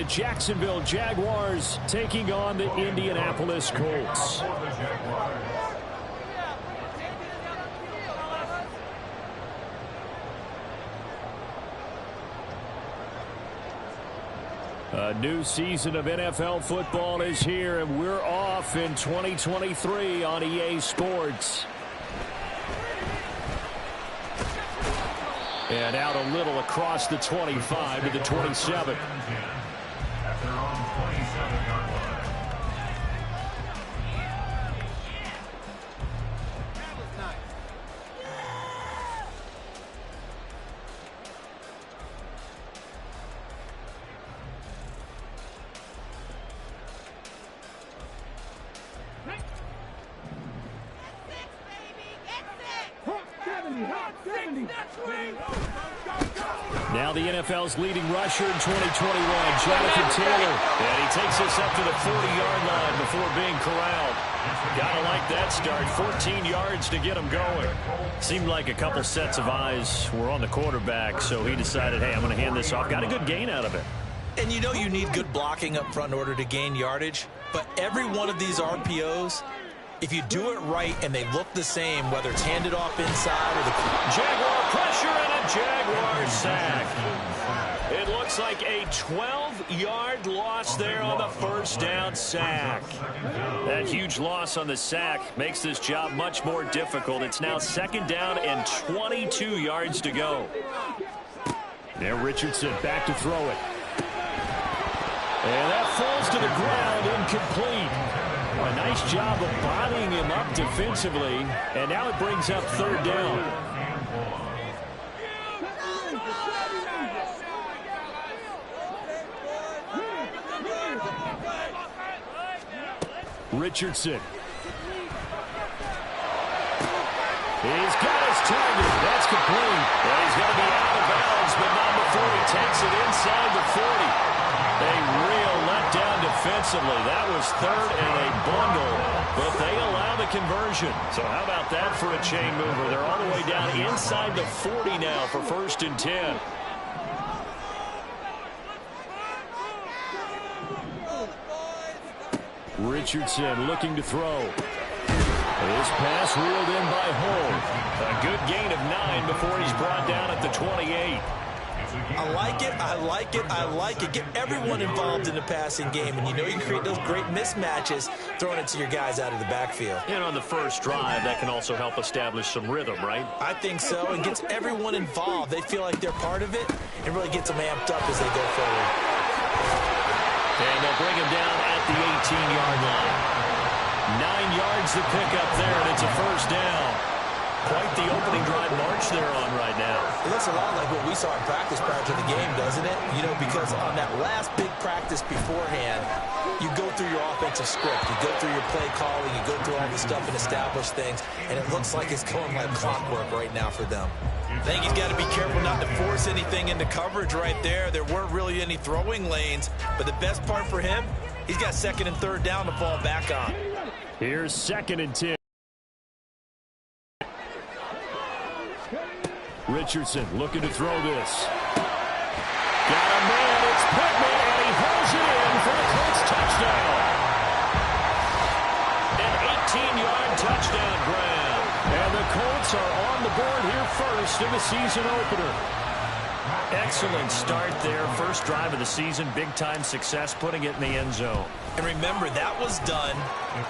Jacksonville Jaguars taking on the Indianapolis Colts. A new season of NFL football is here, and we're off in 2023 on EA Sports. And out a little across the 25 to the 27. Now the NFL's leading rusher in 2021, Jonathan Taylor. And he takes us up to the 40-yard line before being corralled. Gotta like that start. 14 yards to get him going. Seemed like a couple sets of eyes were on the quarterback, so he decided, hey, I'm going to hand this off. Got a good gain out of it. And you know you need good blocking up front in order to gain yardage, but every one of these RPOs, if you do it right and they look the same, whether it's handed off inside or the Jaguar pressure and a Jaguar sack. It looks like a 12-yard loss there on the first down sack. That huge loss on the sack makes this job much more difficult. It's now second down and 22 yards to go. Now Richardson back to throw it. And that falls to the ground, incomplete. A nice job of bodying him up defensively, and now it brings up third down. Richardson. He's got his target. That's complete. And he's going to be out of bounds, but not before he takes it inside the 40. A real letdown defensively. That was third and a bundle, but they allow the conversion. So how about that for a chain mover? They're all the way down inside the 40 now for 1st and 10. Richardson looking to throw. This pass reeled in by Hull. A good gain of 9 before he's brought down at the 28. I like it, I like it, I like it. Get everyone involved in the passing game, and you know you create those great mismatches throwing it to your guys out of the backfield. And on the first drive, that can also help establish some rhythm, right? I think so, and gets everyone involved. They feel like they're part of it, and really gets them amped up as they go forward. And they'll bring him down at the 18-yard line. 9 yards to pick up there, and it's a first down. Quite the opening drive march they're on right now. It looks a lot like what we saw in practice prior to the game, doesn't it? You know, because on that last big practice beforehand, you go through your offensive script. You go through your play calling. You go through all this stuff and establish things. And it looks like it's going like clockwork right now for them. I think he's got to be careful not to force anything into coverage right there. There weren't really any throwing lanes. But the best part for him, he's got 2nd and 3rd down to fall back on. Here's 2nd and 10. Richardson looking to throw this. Got a man, it's Pittman, and he holds it in for the Colts touchdown. An 18-yard touchdown grab. And the Colts are on the board here first in the season opener. Excellent start there. First drive of the season, big-time success, putting it in the end zone. And remember, that was done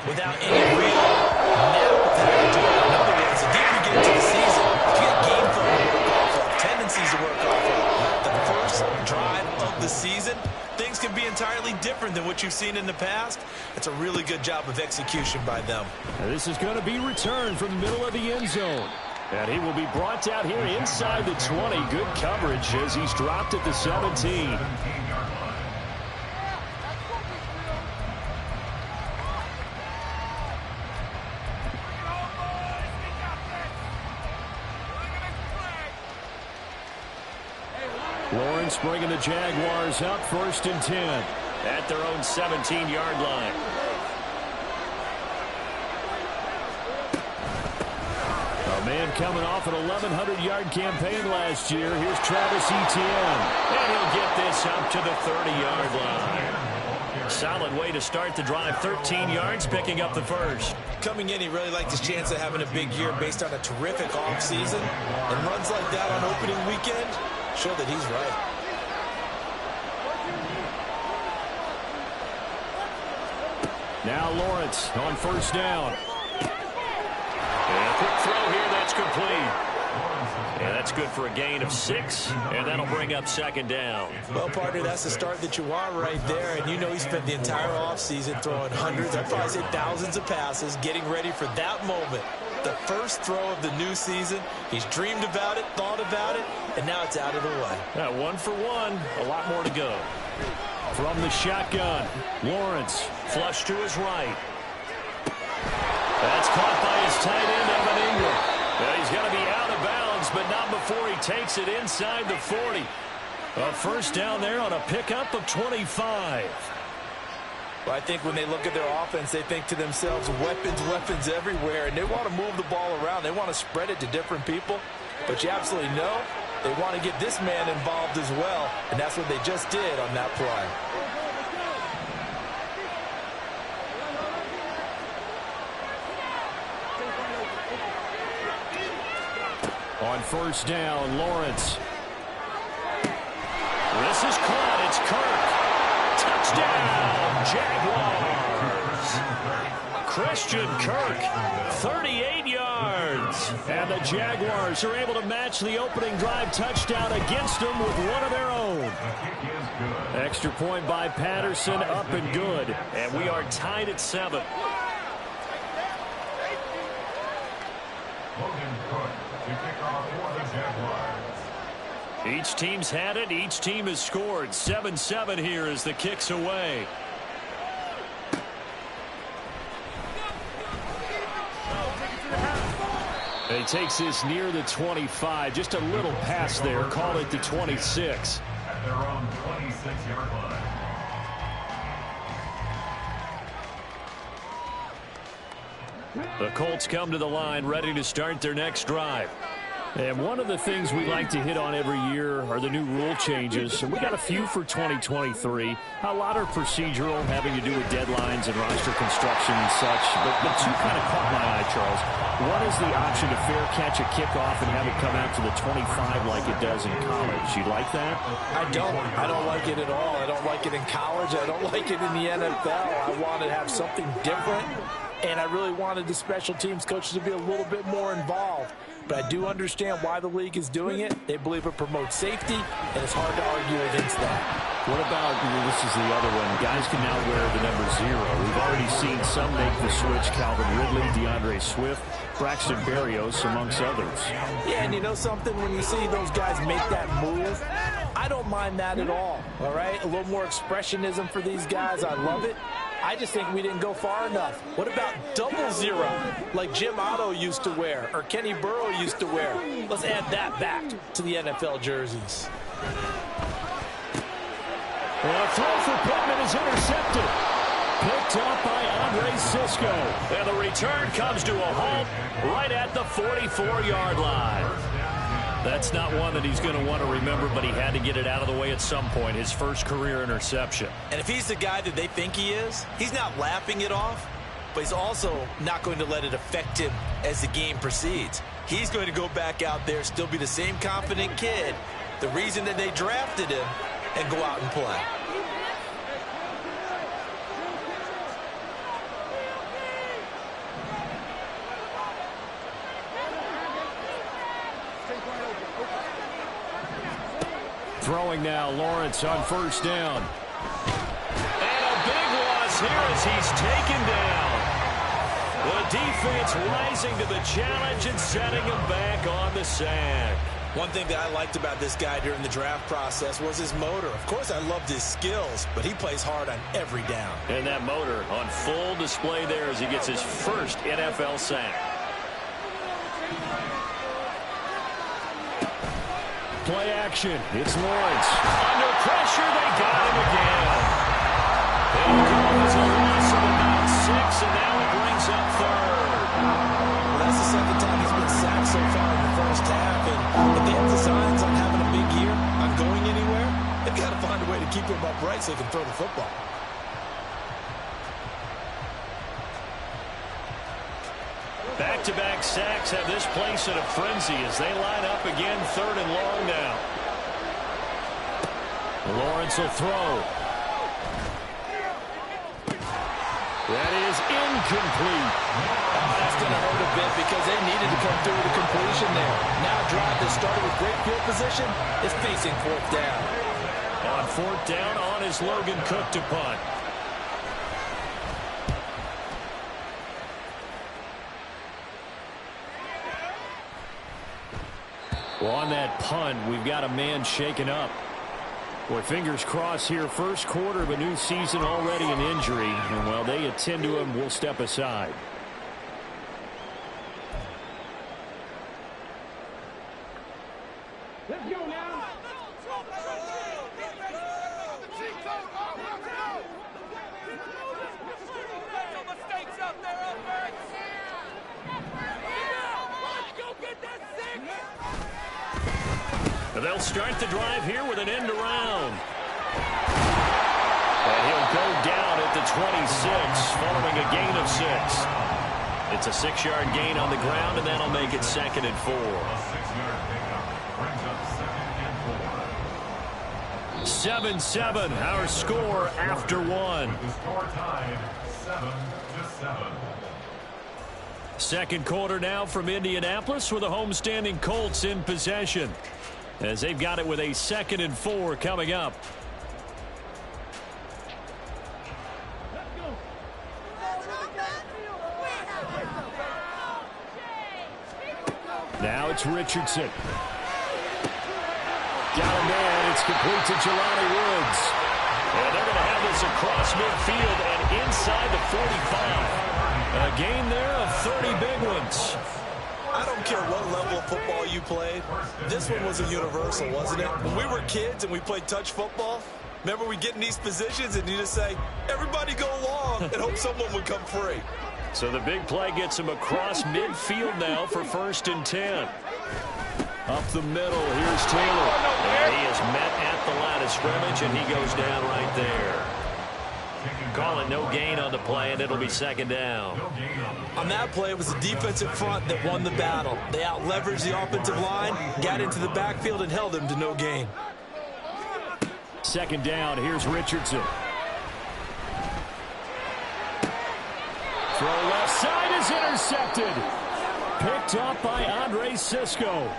without any real nap of having to do it. In other words, the deeper you get into the season, you get game flow to work off of, tendencies to work off of. The first drive of the season, things can be entirely different than what you've seen in the past. It's a really good job of execution by them. Now this is going to be returned from the middle of the end zone. And he will be brought down here inside the 20. Good coverage as he's dropped at the 17. Lawrence bringing the Jaguars up 1st and 10 at their own 17-yard line. A man coming off an 1,100-yard campaign last year. Here's Travis Etienne. And he'll get this up to the 30-yard line. Solid way to start the drive. 13 yards, picking up the first. Coming in, he really liked his chance of having a big year based on a terrific offseason. And runs like that on opening weekend show that he's right. Now Lawrence on first down. And a quick throw here, that's complete. And that's good for a gain of 6, and that'll bring up second down. Well, partner, that's the start that you want right there. And you know he spent the entire offseason throwing hundreds, I'd probably say thousands of passes, getting ready for that moment. The first throw of the new season. He's dreamed about it, thought about it, and now it's out of the way. 1 for 1, a lot more to go. From the shotgun, Lawrence, flush to his right. That's caught by his tight end, Evan Ingram. Well, he's going to be out of bounds, but not before he takes it inside the 40. A first down there on a pickup of 25. Well, I think when they look at their offense, they think to themselves, weapons, weapons everywhere, and they want to move the ball around. They want to spread it to different people, but you absolutely know they want to get this man involved as well, and that's what they just did on that play. On first down, Lawrence. This is caught. It's Kirk. Touchdown, Jaguars. Christian Kirk, 38 yards. And the Jaguars are able to match the opening drive touchdown against them with one of their own. Extra point by Patterson, up and good. And we are tied at 7. Each team's had it. Each team has scored. 7-7 here as the kick's away. And he takes this near the 25. Just a little pass there. Call it the 26. At their own 26-yard line. The Colts come to the line ready to start their next drive. And one of the things we like to hit on every year are the new rule changes. And we got a few for 2023. A lot are procedural, having to do with deadlines and roster construction and such. But two kind of caught my eye, Charles. One is the option to fair catch a kickoff and have it come out to the 25 like it does in college. You like that? I don't. I don't like it at all. I don't like it in college. I don't like it in the NFL. I want to have something different. And I really wanted the special teams coaches to be a little bit more involved. But I do understand why the league is doing it. They believe it promotes safety, and it's hard to argue against that. What about, this is the other one, guys can now wear the number 0. We've already seen some make the switch. Calvin Ridley, DeAndre Swift, Braxton Berrios, amongst others. Yeah, and you know something? When you see those guys make that move, I don't mind that at all right? A little more expressionism for these guys. I love it. I just think we didn't go far enough. What about 00, like Jim Otto used to wear or Kenny Burrow used to wear? Let's add that back to the NFL jerseys. Well, a throw for Pittman is intercepted. Picked up by Andre Cisco. And the return comes to a halt right at the 44-yard line. That's not one that he's going to want to remember, but he had to get it out of the way at some point, his first career interception. And if he's the guy that they think he is, he's not laughing it off, but he's also not going to let it affect him as the game proceeds. He's going to go back out there, still be the same confident kid, the reason that they drafted him, and go out and play. Throwing now, Lawrence on first down. And a big loss here as he's taken down. The defense rising to the challenge and setting him back on the sack. One thing that I liked about this guy during the draft process was his motor. Of course, I loved his skills, but he plays hard on every down. And that motor on full display there as he gets his first NFL sack. Play action. It's Lawrence. Under pressure, they got him again. It's a loss of about 6, and now it brings up third. Well, that's the second time he's been sacked so far in the first half, and if they have designs on having a big year, on going anywhere, they've got to find a way to keep him upright so they can throw the football. Back-to-back sacks have this place in a frenzy as they line up again, 3rd and long now. Lawrence will throw. That is incomplete. That's going to hurt a bit because they needed to come through with a completion there. Now a drive that started with great field position is facing 4th down. On 4th down, on is Logan Cook to punt. Well, on that punt, we've got a man shaken up. Boy, fingers crossed here. First quarter of a new season, already an injury. And while they attend to him, we'll step aside. Let's go now. Mistakes out there, offense. Let's go get that 6. They'll start the drive here with an end around. And he'll go down at the 26 following a gain of 6. It's a 6-yard gain on the ground, and that'll make it 2nd and 4. 7-7, our score after 1. The score tied 7-7. Second quarter now from Indianapolis with the homestanding Colts in possession, as they've got it with a 2nd and 4 coming up. Now it's Richardson. Got a man. It's complete to Jelani Woods. And they're going to have this across midfield and inside the 45. A gain there of 30 big ones. I don't care what level of football you played. This one was a universal, wasn't it? When we were kids and we played touch football, remember we get in these positions and you just say, everybody go long, and hope someone would come free. So the big play gets him across midfield now for 1st and 10. Up the middle, here's Taylor. And he is met at the line of scrimmage, and he goes down right there. Call it no gain on the play, and it'll be 2nd down. On that play, it was the defensive front that won the battle. They out-leveraged the offensive line, got into the backfield, and held him to no gain. 2nd down, here's Richardson. Throw left side is intercepted. Picked up by Andre Cisco.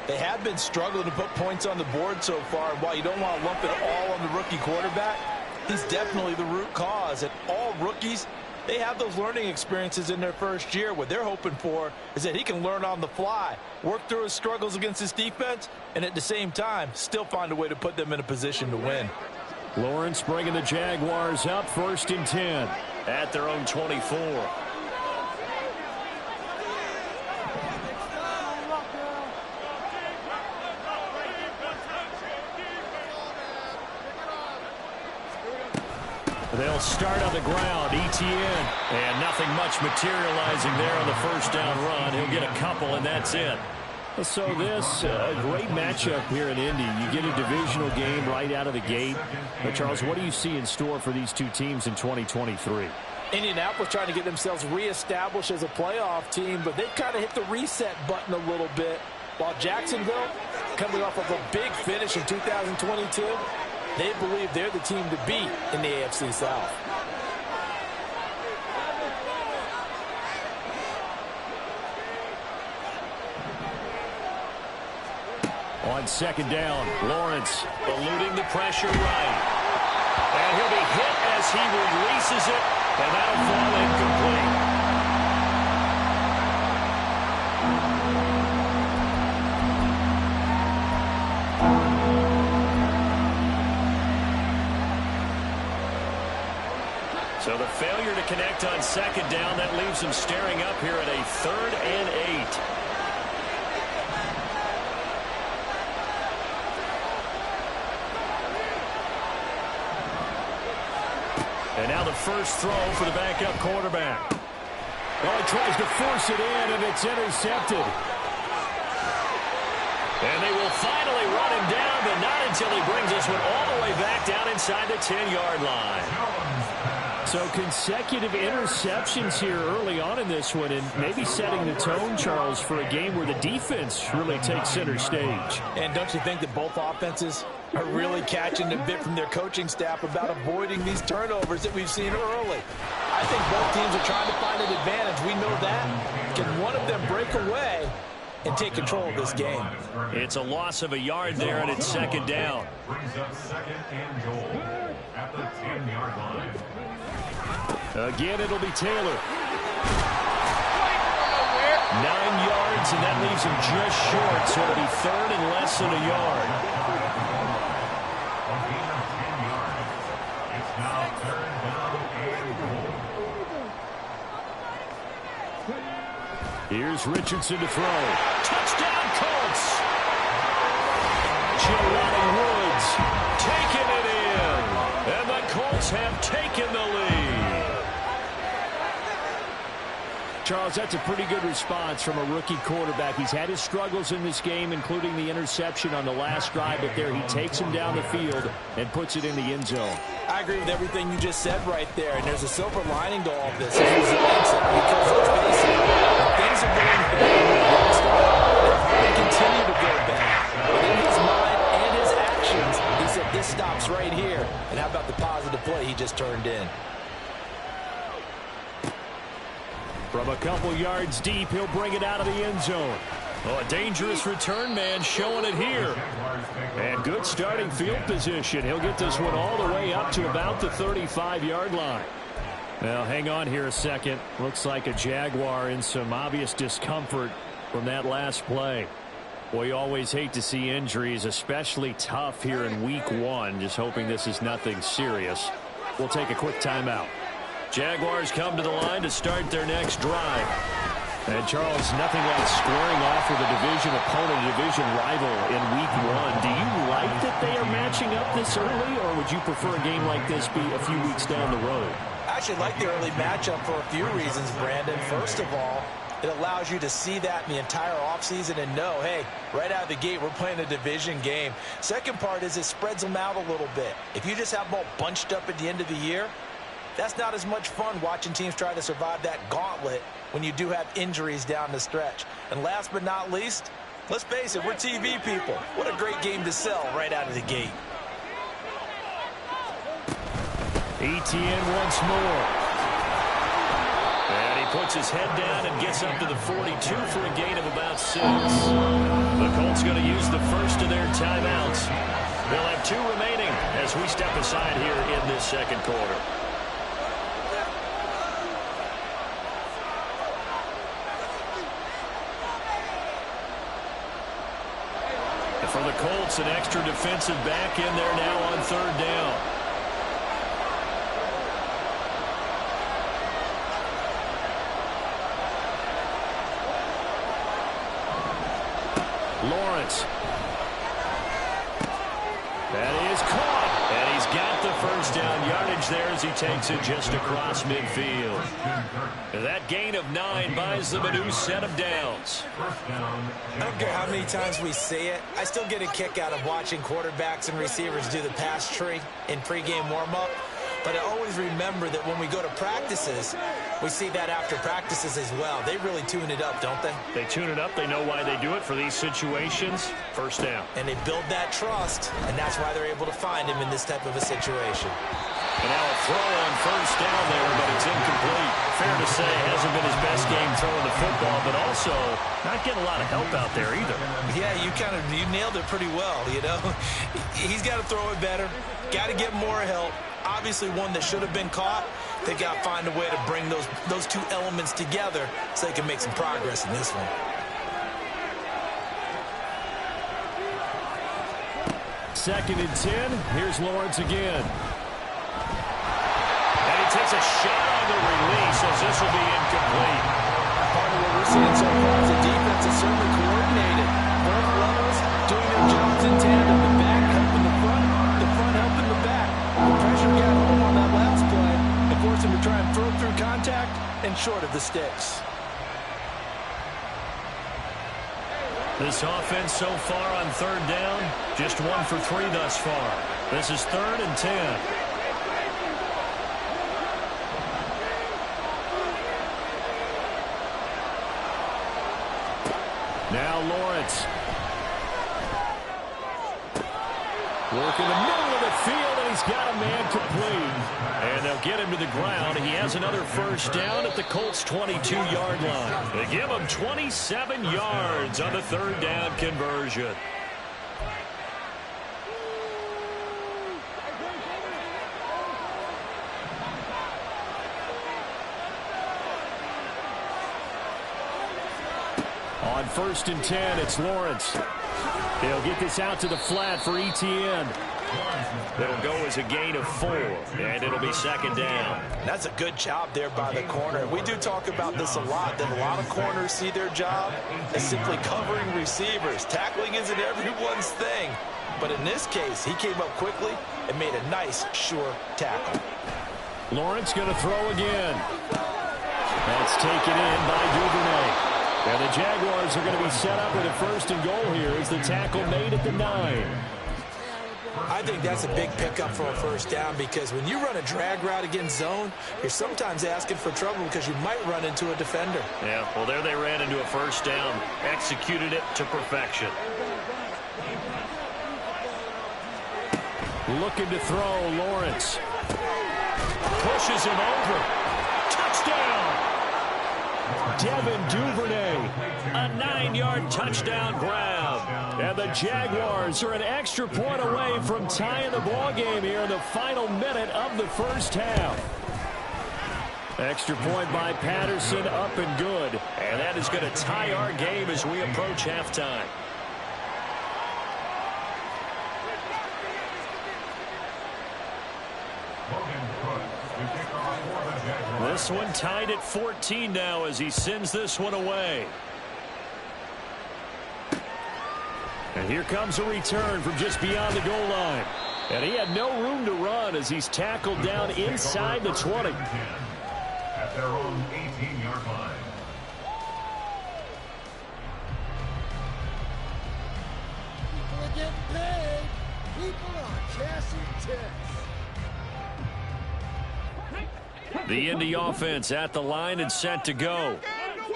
They have been struggling to put points on the board so far. And while you don't want to lump it all on the rookie quarterback, he's definitely the root cause. And all rookies, they have those learning experiences in their first year. What they're hoping for is that he can learn on the fly, work through his struggles against his defense, and at the same time, still find a way to put them in a position to win. Lawrence bringing the Jaguars up, 1st and 10 at their own 24. They'll start on the ground. Etienne. And nothing much materializing there on the 1st down run. He'll get a couple, and that's it. So this, a great matchup here in Indy. You get a divisional game right out of the gate. But Charles, what do you see in store for these two teams in 2023? Indianapolis trying to get themselves reestablished as a playoff team, but they've kind of hit the reset button a little bit. While Jacksonville, coming off of a big finish in 2022, they believe they're the team to beat in the AFC South. On 2nd down, Lawrence eluding the pressure right. And he'll be hit as he releases it, and that'll fall incomplete. So the failure to connect on 2nd down, that leaves him staring up here at a 3rd and 8. And now the first throw for the backup quarterback. Well, he tries to force it in, and it's intercepted. And they will finally run him down, but not until he brings this one all the way back down inside the 10-yard line. So consecutive interceptions here early on in this one, and maybe setting the tone, Charles, for a game where the defense really takes center stage. And don't you think that both offenses are really catching a bit from their coaching staff about avoiding these turnovers that we've seen early? I think both teams are trying to find an advantage. We know that. Can one of them break away and take control of this game? It's a loss of a yard there, and it's second down. Brings up second and goal at the 10-yard line. Again, it'll be Taylor. 9 yards, and that leaves him just short, so it'll be third and less than a yard. A gain of 10 yards. It's now third down and goal. Here's Richardson to throw. Touchdown, Colts! Jelani Woods taking it in, and the Colts have taken the lead. Charles, that's a pretty good response from a rookie quarterback. He's had his struggles in this game, including the interception on the last drive, but there he takes him down the field and puts it in the end zone. I agree with everything you just said right there, and there's a silver lining to all of this. It's resilience, because let's face it, when things are going bad, they continue to go bad. But in his mind and his actions, he said, this stops right here. And how about the positive play he just turned in? From a couple yards deep, he'll bring it out of the end zone. Oh, a dangerous return man showing it here. And good starting field position. He'll get this one all the way up to about the 35-yard line. Now, hang on here a second. Looks like a Jaguar in some obvious discomfort from that last play. Well, you always hate to see injuries, especially tough here in week 1. Just hoping this is nothing serious. We'll take a quick timeout. Jaguars come to the line to start their next drive. And, Charles, nothing like squaring off with a division opponent, a division rival in week 1. Do you like that they are matching up this early, or would you prefer a game like this be a few weeks down the road? I actually like the early matchup for a few reasons, Brandon. First of all, it allows you to see that in the entire offseason and know, hey, right out of the gate, we're playing a division game. Second part is it spreads them out a little bit. If you just have them all bunched up at the end of the year, that's not as much fun watching teams try to survive that gauntlet when you do have injuries down the stretch. And last but not least, let's face it, we're TV people. What a great game to sell right out of the gate. Etienne once more. And he puts his head down and gets up to the 42 for a gain of about 6. The Colts going to use the first of their timeouts. They'll have 2 remaining as we step aside here in this second quarter. For the Colts, an extra defensive back in there now on third down. Lawrence. That is caught. And he's got the first down yardage there as he takes it just across midfield. That gain of 9 buys them a new set of downs. I don't care how many times we say it, I still get a kick out of watching quarterbacks and receivers do the pass tree in pregame warm-up. But I always remember that when we go to practices, we see that after practices as well. They really tune it up, don't they? They tune it up. They know why they do it for these situations. First down. And they build that trust, and that's why they're able to find him in this type of a situation. And now a throw on first down there, but it's incomplete. Fair to say, hasn't been his best game throwing the football, but also not getting a lot of help out there either. Yeah, you nailed it pretty well, you know. He's got to throw it better, got to get more help. Obviously one that should have been caught. They got to find a way to bring those 2 elements together so they can make some progress in this one. Second and 10. Here's Lawrence again. And he takes a shot on the release as this will be incomplete. Part of what we're seeing so far is the defense is certainly coordinated. Both levels doing their jobs in tandem. The back helping the front helping the back. The pressure got home on that last play and forced him to try and throw through contact and short of the sticks. This offense so far on third down, just 1 for 3 thus far. This is 3rd and 10. Now Lawrence. Working the middle of the field, and he's got a man complete. And they'll get him to the ground. He has another first down at the Colts' 22-yard line. They give him 27 yards on the third down conversion. On 1st and 10, it's Lawrence. They'll get this out to the flat for ETN. It'll go as a gain of 4, and it'll be 2nd down. That's a good job there by the corner. We do talk about this a lot, that a lot of corners see their job as simply covering receivers. Tackling isn't everyone's thing. But in this case, he came up quickly and made a nice, sure tackle. Lawrence going to throw again. That's taken in by Duvernay. And the Jaguars are going to be set up with a 1st and goal here as the tackle made at the 9. I think that's a big pickup for a 1st down, because when you run a drag route against zone, you're sometimes asking for trouble because you might run into a defender. Yeah, well, there they ran into a 1st down, executed it to perfection. Looking to throw, Lawrence. Pushes him over. Touchdown! Devin Duvernay, a 9-yard touchdown grab. And the Jaguars are an extra point away from tying the ball game here in the final minute of the 1st half. Extra point by Patterson, up and good. And that is going to tie our game as we approach halftime. This one tied at 14 now as he sends this one away. And here comes a return from just beyond the goal line. And he had no room to run as he's tackled down inside the 20. At their own 18-yard line. People are getting paid. People are cashing checks. The Indy offense at the line and set to go.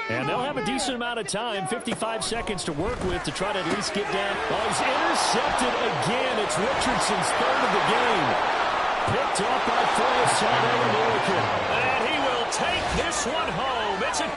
And they'll have a decent amount of time, 55 seconds to work with to try to at least get down. Oh, he's intercepted again. It's Richardson's 3rd of the game. Picked up by Forrest American. And he will take this one home. It's a...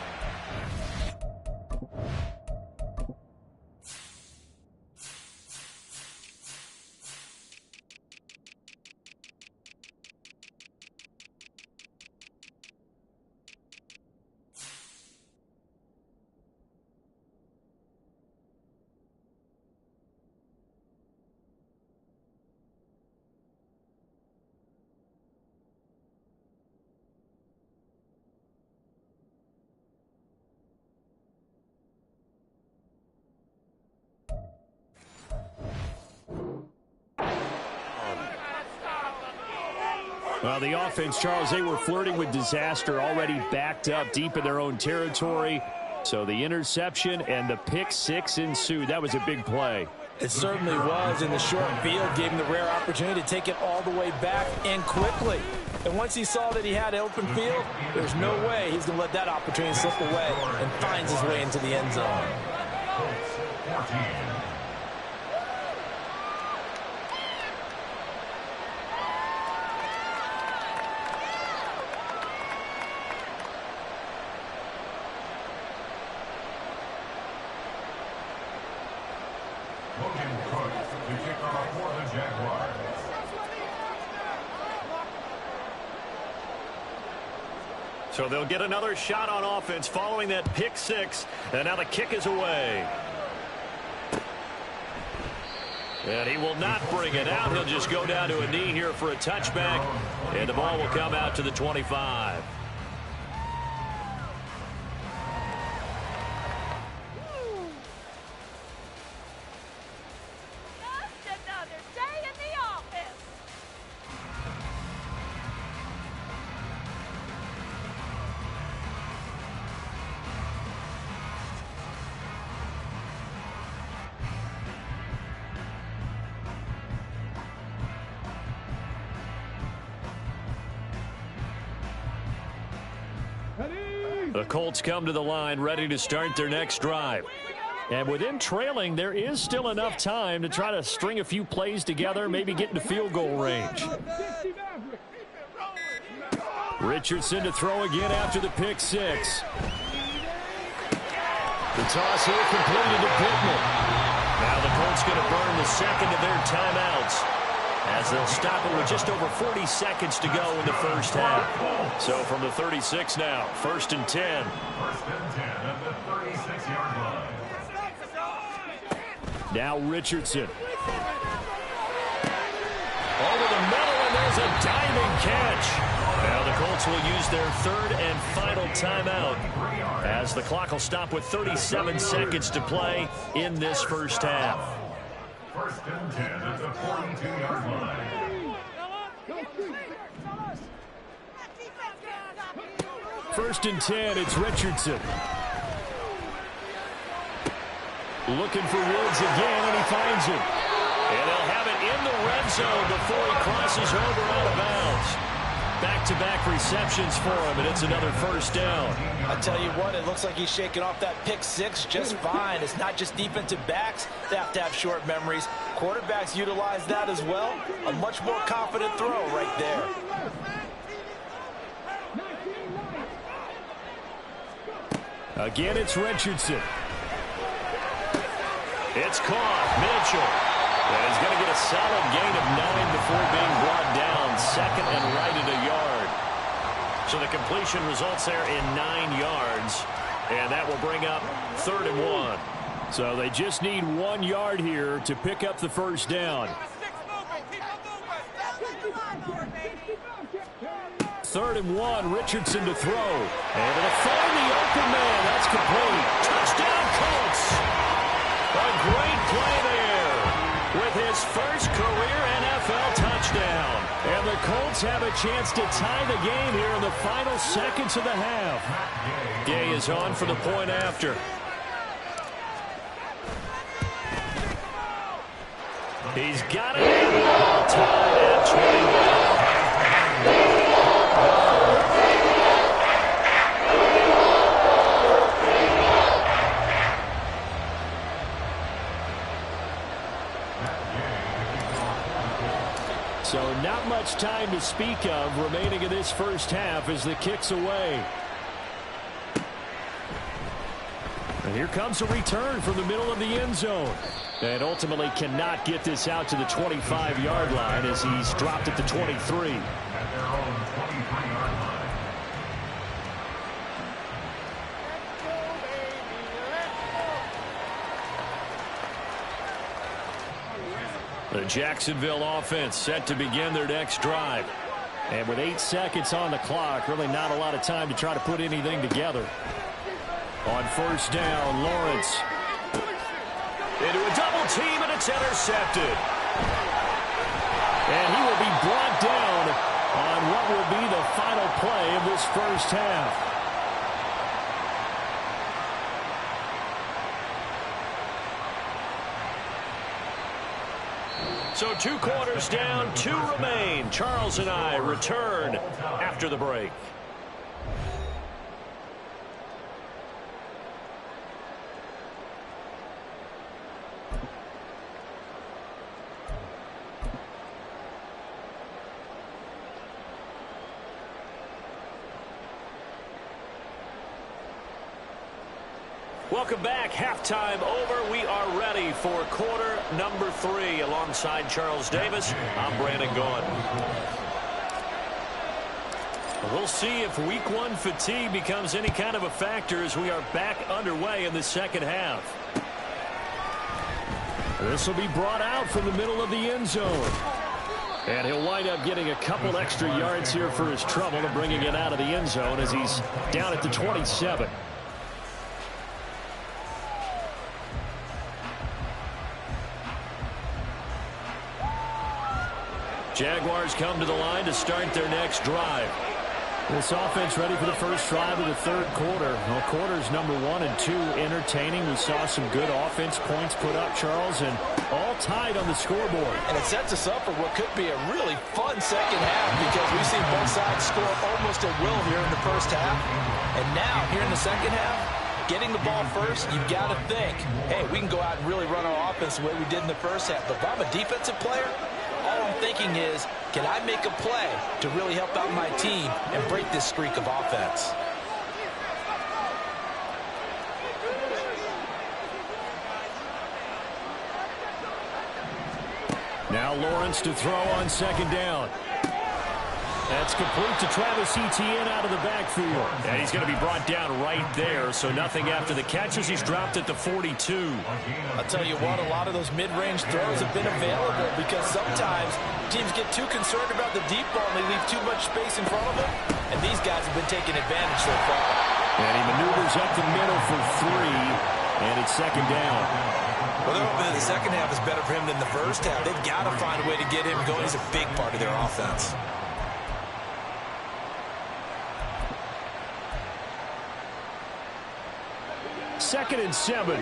Well, the offense, Charles, they were flirting with disaster, already backed up deep in their own territory. So the interception and the pick 6 ensued. That was a big play. It certainly was, and the short field gave him the rare opportunity to take it all the way back and quickly. And once he saw that he had an open field, there's no way he's going to let that opportunity slip away, and finds his way into the end zone. Colts 14. So they'll get another shot on offense following that pick 6. And now the kick is away. And he will not bring it out. He'll just go down to a knee here for a touchback. And the ball will come out to the 25. The Colts come to the line ready to start their next drive. And with them trailing, there is still enough time to try to string a few plays together, maybe get into field goal range. Richardson to throw again after the pick six. The toss here completed to Pittman. Now the Colts going to burn the second of their timeouts, as they'll stop it with just over 40 seconds to go in the first half. So from the 36 now, 1st and 10. 1st and 10 at the 36-yard line. Now Richardson. Over the middle, and there's a diving catch. Now the Colts will use their third and final timeout, as the clock will stop with 37 seconds to play in this first half. 1st and 10 at the 42-yard line. 1st and 10, it's Richardson. Looking for Woods again, and he finds him. And they'll have it in the red zone before he crosses over out of bounds. Back-to-back receptions for him, and it's another first down. I tell you what, it looks like he's shaking off that pick six just fine. It's not just defensive backs that have to have short memories. Quarterbacks utilize that as well. A much more confident throw right there. Again, it's Richardson. It's caught. Mitchell. And he's going to get a solid gain of 9 before being brought down. 2nd and right at a yard. So the completion results there in 9 yards. And that will bring up 3rd and 1. So they just need 1 yard here to pick up the first down. 3rd and 1, Richardson to throw. Able to find the open man. That's complete. Touchdown, Colts. A great play there with his first career NFL touchdown. And the Colts have a chance to tie the game here in the final seconds of the half. Gay is on for the point after. He's got it in. Tied at 21. So not much time to speak of remaining in this first half as the kick's away. And here comes a return from the middle of the end zone. And ultimately cannot get this out to the 25-yard line as he's dropped at the 23. At their own 23-yard line. The Jacksonville offense set to begin their next drive. And with 8 seconds on the clock, really not a lot of time to try to put anything together. On first down, Lawrence. Into a double team, and it's intercepted. And he will be brought down on what will be the final play of this first half. So 2 quarters down, 2 remain. Charles and I return after the break. Welcome back. Halftime over. We are ready for quarter number 3. Alongside Charles Davis, I'm Brandon Gaughan. We'll see if week 1 fatigue becomes any kind of a factor as we are back underway in the second half. This will be brought out from the middle of the end zone. And he'll wind up getting a couple extra yards here for his trouble and bringing it out of the end zone as he's down at the 27. Jaguars come to the line to start their next drive. This offense ready for the first drive of the third quarter. Well, quarters number 1 and 2 entertaining. We saw some good offense points put up, Charles, and all tied on the scoreboard. And it sets us up for what could be a really fun second half because we've seen both sides score almost at will here in the first half. And now, here in the second half, getting the ball first, you've got to think, hey, we can go out and really run our offense the way we did in the first half. But if I'm a defensive player, all I'm thinking is, can I make a play to really help out my team and break this streak of offense? Now Lawrence to throw on second down. That's complete to Travis Etienne out of the backfield. And he's going to be brought down right there, so nothing after the catches. He's dropped at the 42. I'll tell you what, a lot of those mid-range throws have been available because sometimes teams get too concerned about the deep ball and they leave too much space in front of them, and these guys have been taking advantage so far. And he maneuvers up the middle for 3, and it's second down. Well, they're hoping that the second half is better for him than the first half. They've got to find a way to get him going. He's a big part of their offense. Second and 7.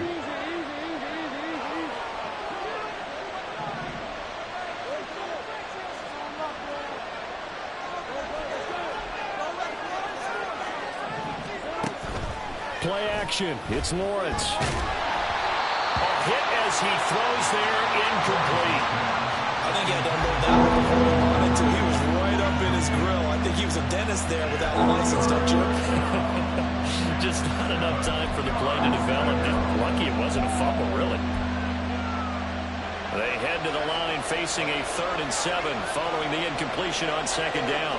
Play action. It's Lawrence. A hit as he throws there, incomplete. I think he had to unload that one before he wanted to. He was right up in his grill. I think he was a dentist there without a license, don't you? Just not enough time for the play to develop. And lucky it wasn't a fumble, really. They head to the line facing a 3rd and 7 following the incompletion on second down.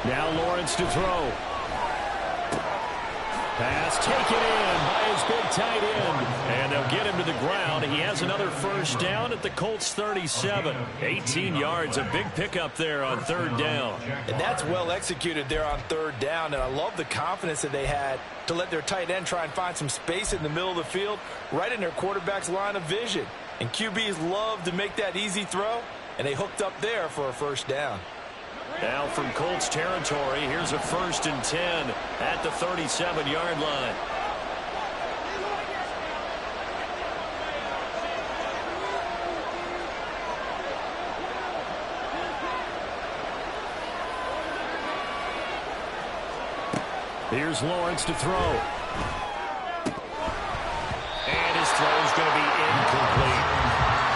Now Lawrence to throw. Pass taken in by his big tight end. And they'll get him to the ground. He has another first down at the Colts 37. 18 yards, a big pickup there on 3rd down. And that's well executed there on 3rd down. And I love the confidence that they had to let their tight end try and find some space in the middle of the field, right in their quarterback's line of vision. And QBs love to make that easy throw, and they hooked up there for a first down. Now from Colts territory, here's a 1st and 10 at the 37-yard line. Here's Lawrence to throw. And his throw is going to be incomplete.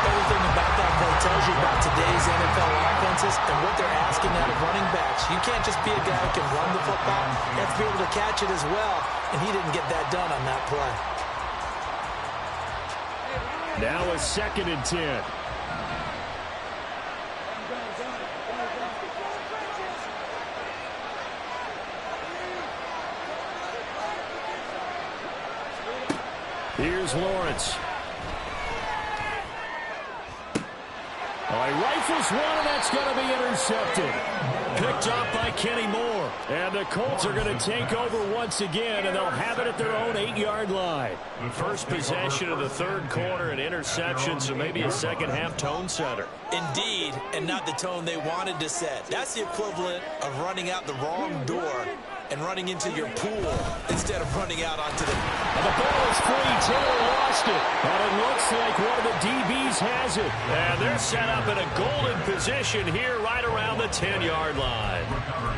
Everything about that play tells you about today's NFL offenses and what they're asking out of running backs. You can't just be a guy who can run the football. You have to be able to catch it as well, and he didn't get that done on that play. Now a 2nd and 10. Here's Lawrence. Oh, he rifles one, and that's going to be intercepted. Picked off by Kenny Moore. And the Colts are going to take over once again, and they'll have it at their own 8-yard line. First possession of the 3rd quarter, an interception, so maybe a second-half tone setter. Indeed, and not the tone they wanted to set. That's the equivalent of running out the wrong door and running into your pool instead of running out onto the... And the ball is free. Taylor lost it. And it looks like one of the DBs has it. And they're set up in a golden position here right around the 10-yard line.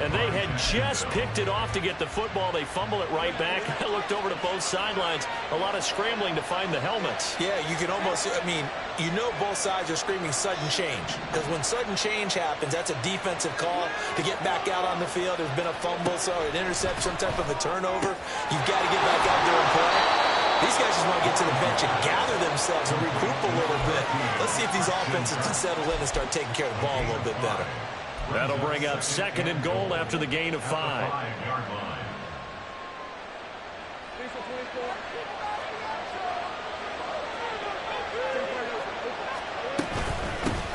And they had just picked it off to get the football. They fumble it right back. I looked over to both sidelines. A lot of scrambling to find the helmets. Yeah, you can almost, I mean, you know both sides are screaming sudden change. Because when sudden change happens, that's a defensive call to get back out on the field. There's been a fumble, so an intercept, some type of a turnover. You've got to get back out there and play. These guys just want to get to the bench and gather themselves and regroup a little bit. Let's see if these offenses can settle in and start taking care of the ball a little bit better. That'll bring up 2nd and goal after the gain of 5.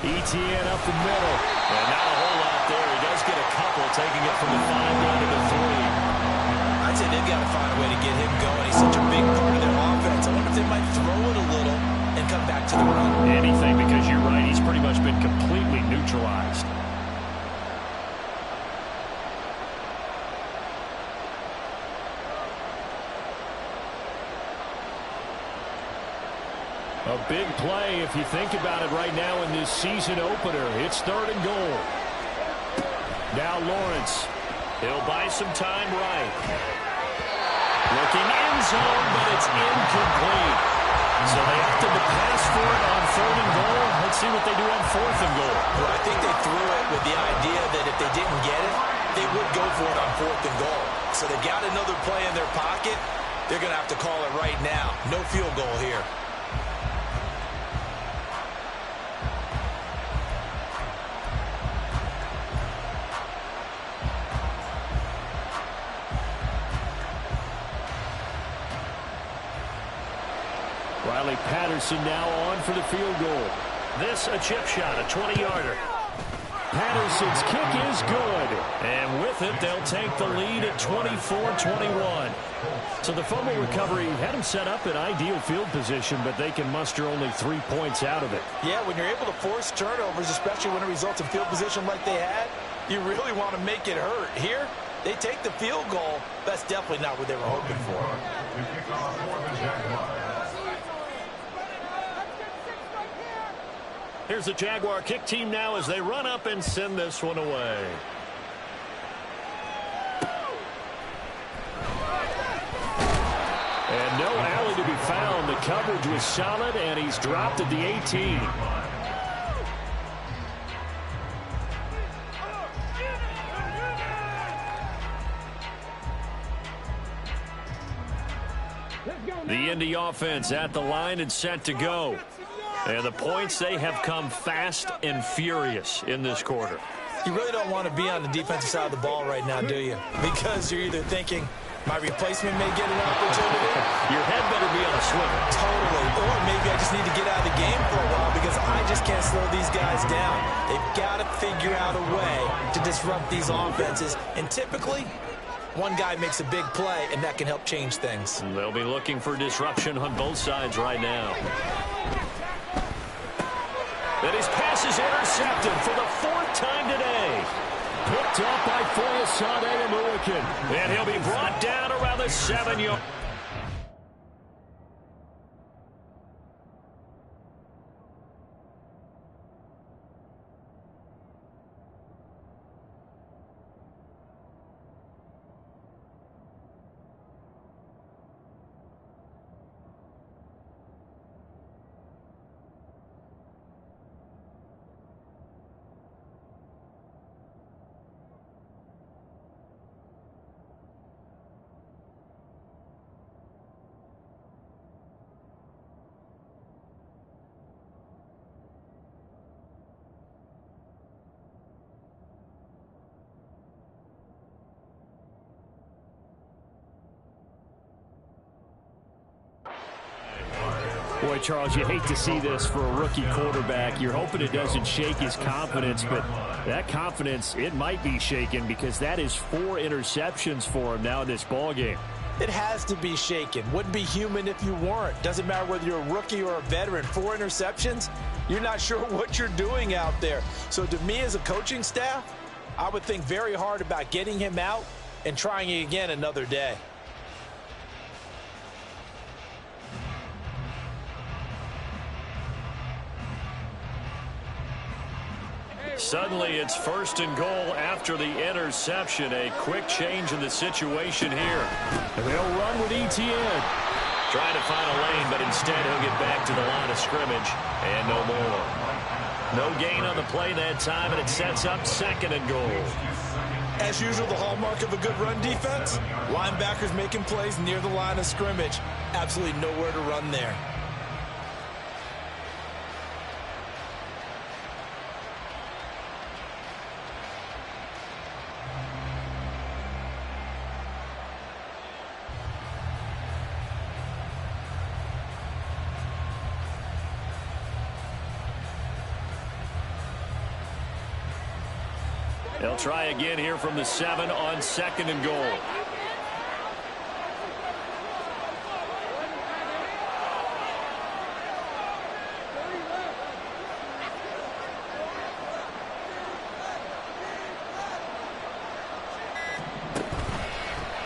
Etienne up the middle. And not a whole lot there. He does get a couple, taking it from the 5 down to the 3. I'd say they've got to find a way to get him going. He's such a big part of their offense. I wonder if they might throw it a little and come back to the run. Anything, because you're right. He's pretty much been completely neutralized. A big play if you think about it right now in this season opener. It's 3rd and goal. Now Lawrence. He'll buy some time right. Looking end zone, but it's incomplete. So they opted to pass for it on 3rd and goal. Let's see what they do on 4th and goal. Well, I think they threw it with the idea that if they didn't get it, they would go for it on 4th and goal. So they got another play in their pocket. They're going to have to call it right now. No field goal here. Riley Patterson now on for the field goal. This a chip shot, a 20-yarder. Patterson's kick is good. And with it, they'll take the lead at 24-21. So the fumble recovery had them set up in ideal field position, but they can muster only 3 points out of it. Yeah, when you're able to force turnovers, especially when it results in field position like they had, you really want to make it hurt. Here, they take the field goal. That's definitely not what they were hoping for. Here's the Jaguar kick team now as they run up and send this one away. And no alley to be found. The coverage was solid, and he's dropped at the 18. The Indy offense at the line and set to go. And the points, they have come fast and furious in this quarter. You really don't want to be on the defensive side of the ball right now, do you? Because you're either thinking, my replacement may get an opportunity. Your head better be on a swivel. Totally. Or maybe I just need to get out of the game for a while because I just can't slow these guys down. They've got to figure out a way to disrupt these offenses. And typically, one guy makes a big play, and that can help change things. They'll be looking for disruption on both sides right now. And his pass is intercepted for the 4th time today. Picked up by Foyesade Amuakin. And he'll be brought down around the 7-yard. Boy, Charles, you hate to see this for a rookie quarterback. You're hoping it doesn't shake his confidence, but that confidence, it might be shaken because that is 4 interceptions for him now in this ballgame. It has to be shaken. Wouldn't be human if you weren't. Doesn't matter whether you're a rookie or a veteran. 4 interceptions, you're not sure what you're doing out there. So to me as a coaching staff, I would think very hard about getting him out and trying it again another day. Suddenly it's 1st and goal after the interception. A quick change in the situation here. And they'll run with Etienne. Trying to find a lane, but instead he'll get back to the line of scrimmage. And no more. No gain on the play that time, and it sets up 2nd and goal. As usual, the hallmark of a good run defense, linebackers making plays near the line of scrimmage. Absolutely nowhere to run there. They'll try again here from the 7 on 2nd and goal.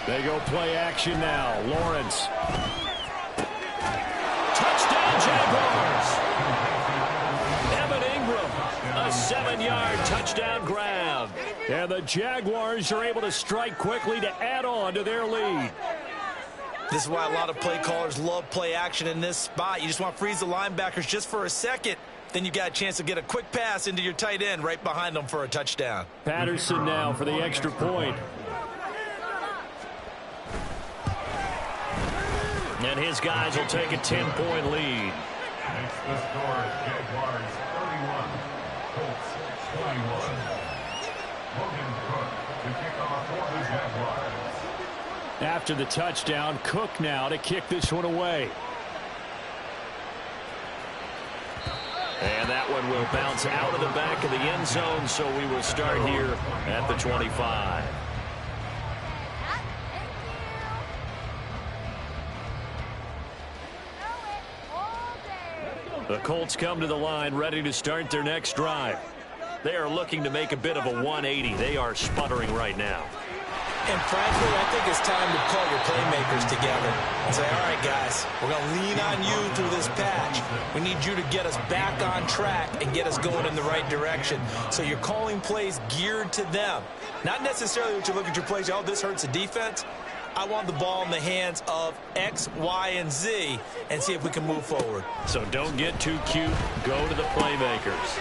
They go play action now. Lawrence. Touchdown, Jaguars. And the Jaguars are able to strike quickly to add on to their lead. This is why a lot of play callers love play action in this spot. You just want to freeze the linebackers just for a second. Then you got a chance to get a quick pass into your tight end right behind them for a touchdown. Patterson now for the extra point. And his guys will take a 10-point lead. Makes the score Jaguars 31, Colts 21. Logan Cook to kick off for the Jaguars. After the touchdown, Cook now to kick this one away. And that one will bounce out of the back of the end zone, so we will start here at the 25. The Colts come to the line ready to start their next drive. They are looking to make a bit of a 180. They are sputtering right now. And frankly, I think it's time to call your playmakers together and say, all right, guys, we're going to lean on you through this patch. We need you to get us back on track and get us going in the right direction. So you're calling plays geared to them. Not necessarily what you look at your plays, oh, this hurts the defense. I want the ball in the hands of X, Y, and Z and see if we can move forward. So don't get too cute. Go to the playmakers.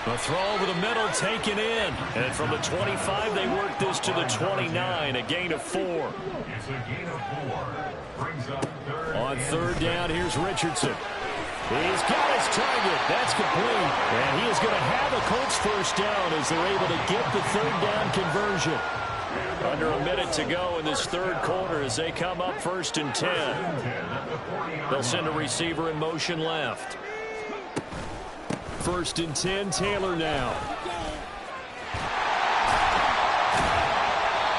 A throw over the middle taken in. And from the 25, they work this to the 29, a gain of 4. It's a gain of 4. Brings up third. On third down, here's Richardson. He's got his target. That's complete. And he is going to have a Colts first down as they're able to get the third down conversion. Under a minute to go in this third quarter as they come up 1st and 10. They'll send a receiver in motion left. 1st and 10, Taylor now.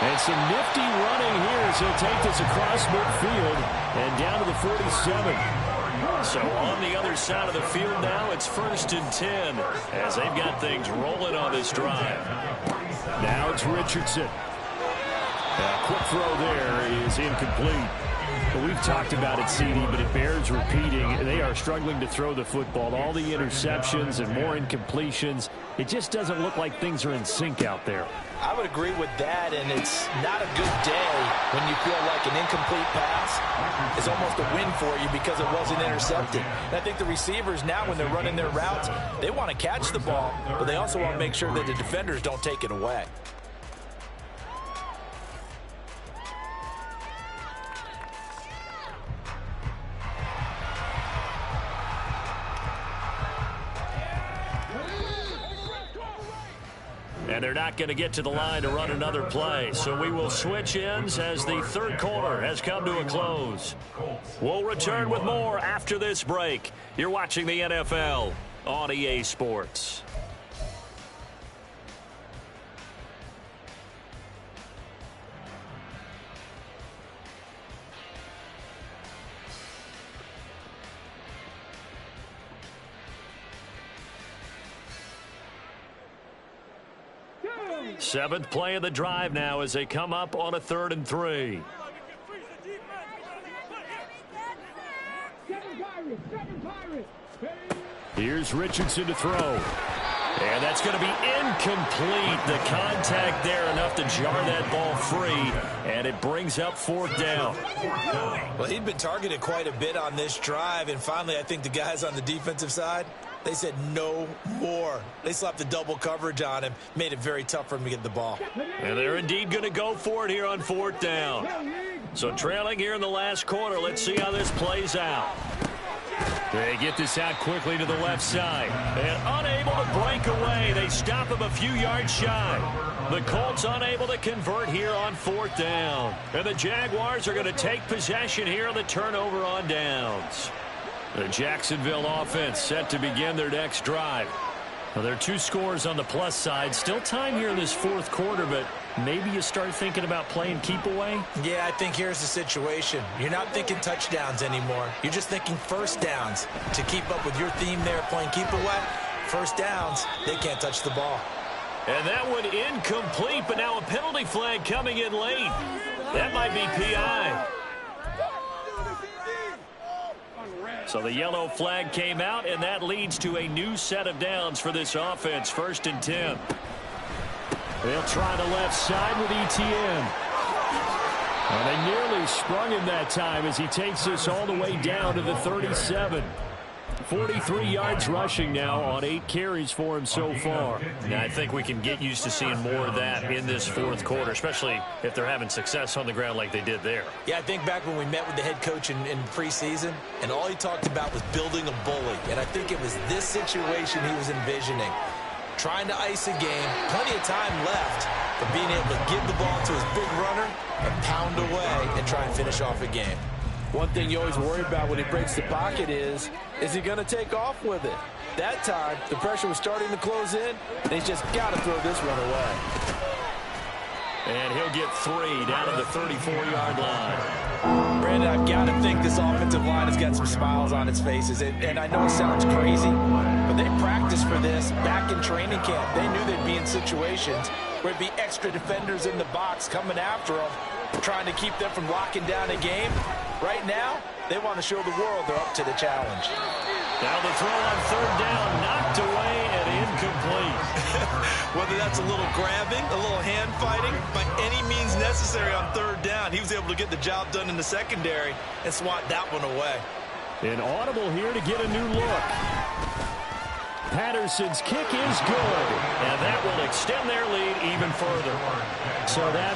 And some nifty running here as he'll take this across midfield and down to the 47. So on the other side of the field now, it's 1st and 10 as they've got things rolling on this drive. Now it's Richardson. A quick throw there is incomplete. We've talked about it, CD, but it bears repeating. They are struggling to throw the football. All the interceptions and more incompletions. It just doesn't look like things are in sync out there. I would agree with that, and it's not a good day when you feel like an incomplete pass is almost a win for you because it wasn't intercepted. And I think the receivers now, when they're running their routes, they want to catch the ball, but they also want to make sure that the defenders don't take it away. And they're not going to get to the line to run another play. So we will switch ends as the third quarter has come to a close. We'll return with more after this break. You're watching the NFL on EA Sports. Seventh play of the drive now as they come up on a 3rd and 3. Here's Richardson to throw. And that's going to be incomplete. The contact there enough to jar that ball free. And it brings up 4th down. Well, he'd been targeted quite a bit on this drive. And finally, I think the guys on the defensive side, they said no more. They slapped the double coverage on him. Made it very tough for him to get the ball. And they're indeed going to go for it here on 4th down. So trailing here in the last quarter. Let's see how this plays out. They get this out quickly to the left side. And unable to break away. They stop him a few yards shy. The Colts unable to convert here on 4th down. And the Jaguars are going to take possession here on the turnover on downs. The Jacksonville offense set to begin their next drive. Well, there are 2 scores on the plus side. Still time here in this 4th quarter, but maybe you start thinking about playing keep away? Yeah, I think here's the situation. You're not thinking touchdowns anymore. You're just thinking first downs. To keep up with your theme there, playing keep away, first downs, they can't touch the ball. And that one incomplete, but now a penalty flag coming in late. That might be PI. So the yellow flag came out, and that leads to a new set of downs for this offense. 1st and 10. They'll try the left side with ETN. Well, they nearly sprung him that time as he takes this all the way down to the 37. 43 yards rushing now on 8 carries for him so far. Now, I think we can get used to seeing more of that in this fourth quarter, especially if they're having success on the ground like they did there. Yeah, I think back when we met with the head coach in preseason, and all he talked about was building a bully. And I think it was this situation he was envisioning. Trying to ice a game, plenty of time left for being able to give the ball to his big runner and pound away and try and finish off a game. One thing you always worry about when he breaks the pocket is he going to take off with it? That time, the pressure was starting to close in, and he's just got to throw this one away. And he'll get 3 down to the 34-yard line. Brandon, I've got to think this offensive line has got some smiles on its faces. And I know it sounds crazy, but they practiced for this back in training camp. They knew they'd be in situations where it'd be extra defenders in the box coming after them, trying to keep them from locking down a game. Right now, they want to show the world they're up to the challenge. Now the throw on 3rd down, knocked away and incomplete. Whether that's a little grabbing, a little hand fighting, by any means necessary on 3rd down, he was able to get the job done in the secondary and swat that one away. An audible here to get a new look. Patterson's kick is good, and that will extend their lead even further. So that